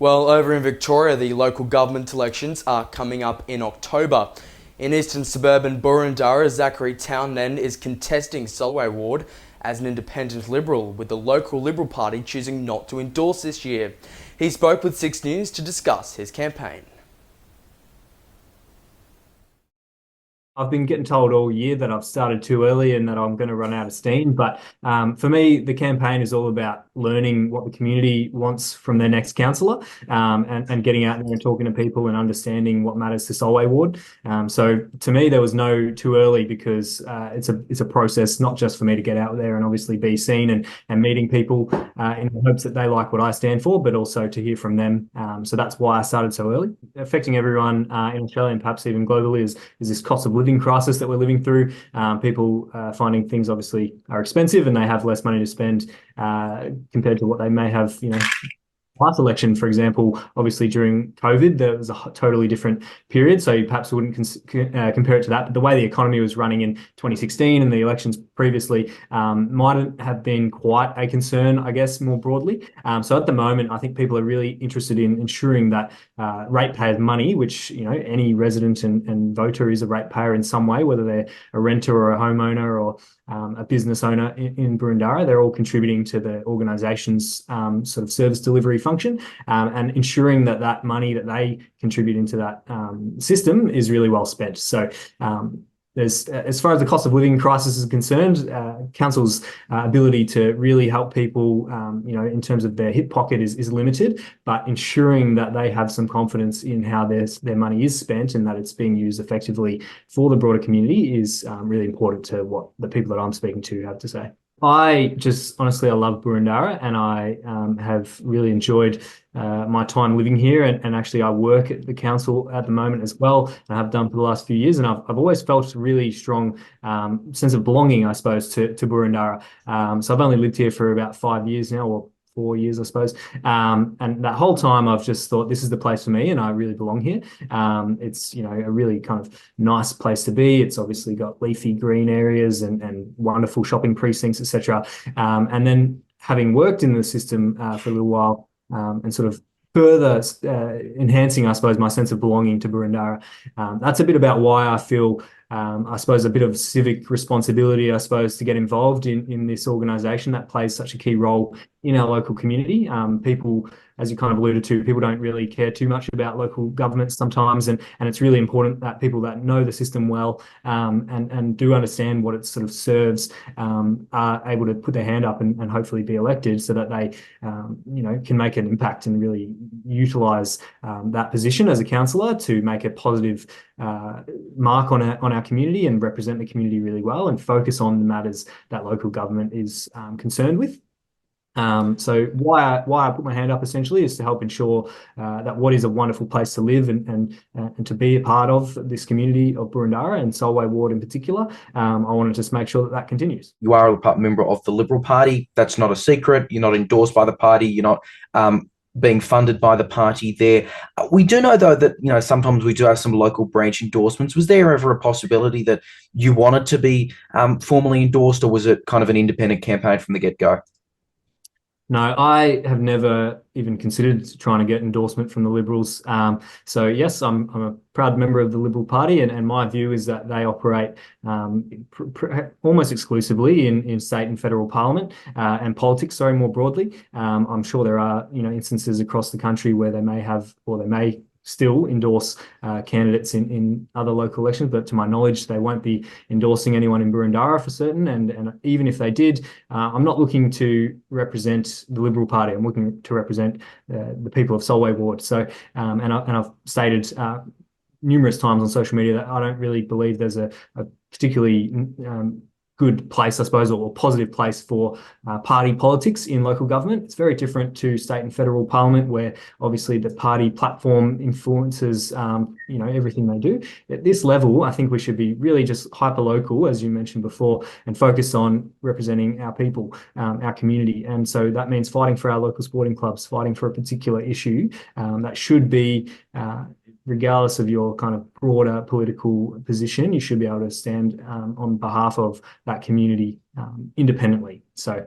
Well, over in Victoria, the local government elections are coming up in October. In eastern suburban Boroondara, Zachary Townend is contesting Solway Ward as an independent Liberal, with the local Liberal Party choosing not to endorse this year. He spoke with 6 News to discuss his campaign. I've been getting told all year that I've started too early and that I'm going to run out of steam. But for me, the campaign is all about learning what the community wants from their next councillor, and getting out there and talking to people and understanding what matters to Solway Ward. So to me, there was no too early because it's a process, not just for me to get out there and obviously be seen and meeting people in the hopes that they like what I stand for, but also to hear from them. So that's why I started so early. Affecting everyone in Australia and perhaps even globally is this cost of living crisis that we're living through. People finding things obviously are expensive and they have less money to spend compared to what they may have, last election, for example, obviously during COVID, there was a totally different period. So you perhaps wouldn't compare it to that. But the way the economy was running in 2016 and the elections previously might have been quite a concern, I guess, more broadly. So at the moment, I think people are really interested in ensuring that ratepayers' money, which, any resident and voter is a ratepayer in some way, whether they're a renter or a homeowner or a business owner in Boroondara, they're all contributing to the organisation's sort of service delivery function, and ensuring that that money that they contribute into that system is really well spent. So there's, as far as the cost of living crisis is concerned, council's ability to really help people, in terms of their hip pocket is limited, but ensuring that they have some confidence in how their money is spent and that it's being used effectively for the broader community is really important to what the people that I'm speaking to have to say. I love Boroondara, and I have really enjoyed my time living here. And actually, I work at the council at the moment as well, and I have done for the last few years. And I've always felt a really strong sense of belonging, I suppose, to Boroondara. So I've only lived here for about 5 years now, or 4 years, I suppose. And that whole time I've just thought this is the place for me and I really belong here. It's, a really kind of nice place to be. It's obviously got leafy green areas and wonderful shopping precincts, etc. And then having worked in the system for a little while, and sort of further enhancing, I suppose, my sense of belonging to Boroondara. That's a bit about why I feel, I suppose, a bit of civic responsibility, I suppose, to get involved in this organisation that plays such a key role in our local community. People, as you kind of alluded to, people don't really care too much about local governments sometimes, and it's really important that people that know the system well, and do understand what it sort of serves, are able to put their hand up and hopefully be elected so that they, can make an impact and really utilise that position as a councillor to make a positive mark on our community and represent the community really well and focus on the matters that local government is concerned with. So why I put my hand up essentially is to help ensure that what is a wonderful place to live and to be a part of this community of Boroondara and Solway Ward in particular. I want to just make sure that continues. You are a member of the Liberal Party. That's not a secret. You're not endorsed by the party. You're not being funded by the party there. We do know, though, that, sometimes we do have some local branch endorsements. Was there ever a possibility that you wanted to be formally endorsed, or was it kind of an independent campaign from the get-go? No, I have never even considered trying to get endorsement from the Liberals. So yes, I'm a proud member of the Liberal Party, and my view is that they operate almost exclusively in state and federal parliament and politics, sorry, more broadly. I'm sure there are instances across the country where they may have, or they may still endorse candidates in other local elections, but to my knowledge, they won't be endorsing anyone in Boroondara for certain. And even if they did, I'm not looking to represent the Liberal Party. I'm looking to represent the people of Solway Ward. So, and I've stated numerous times on social media that I don't really believe there's a particularly good place, I suppose, or positive place for party politics in local government. It's very different to state and federal parliament, where obviously the party platform influences, everything they do. At this level, I think we should be really just hyper local, as you mentioned before, and focus on representing our people, our community. And so that means fighting for our local sporting clubs, fighting for a particular issue that should be, regardless of your kind of broader political position, you should be able to stand on behalf of that community independently. So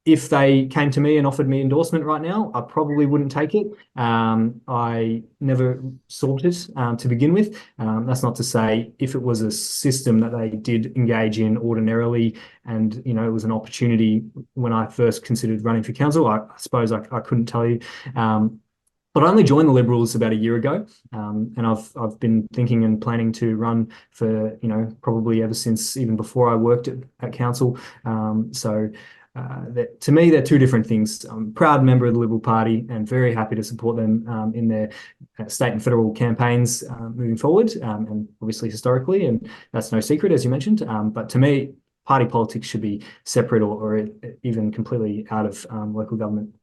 if they came to me and offered me endorsement right now, I probably wouldn't take it. I never sought it to begin with. That's not to say if it was a system that they did engage in ordinarily and, you know, it was an opportunity when I first considered running for council, I suppose I couldn't tell you. But I only joined the Liberals about a year ago, and I've been thinking and planning to run for, you know, probably ever since even before I worked at council. To me, they're two different things. I'm a proud member of the Liberal Party and very happy to support them in their state and federal campaigns moving forward, and obviously historically, and that's no secret, as you mentioned. But to me, party politics should be separate or even completely out of local government.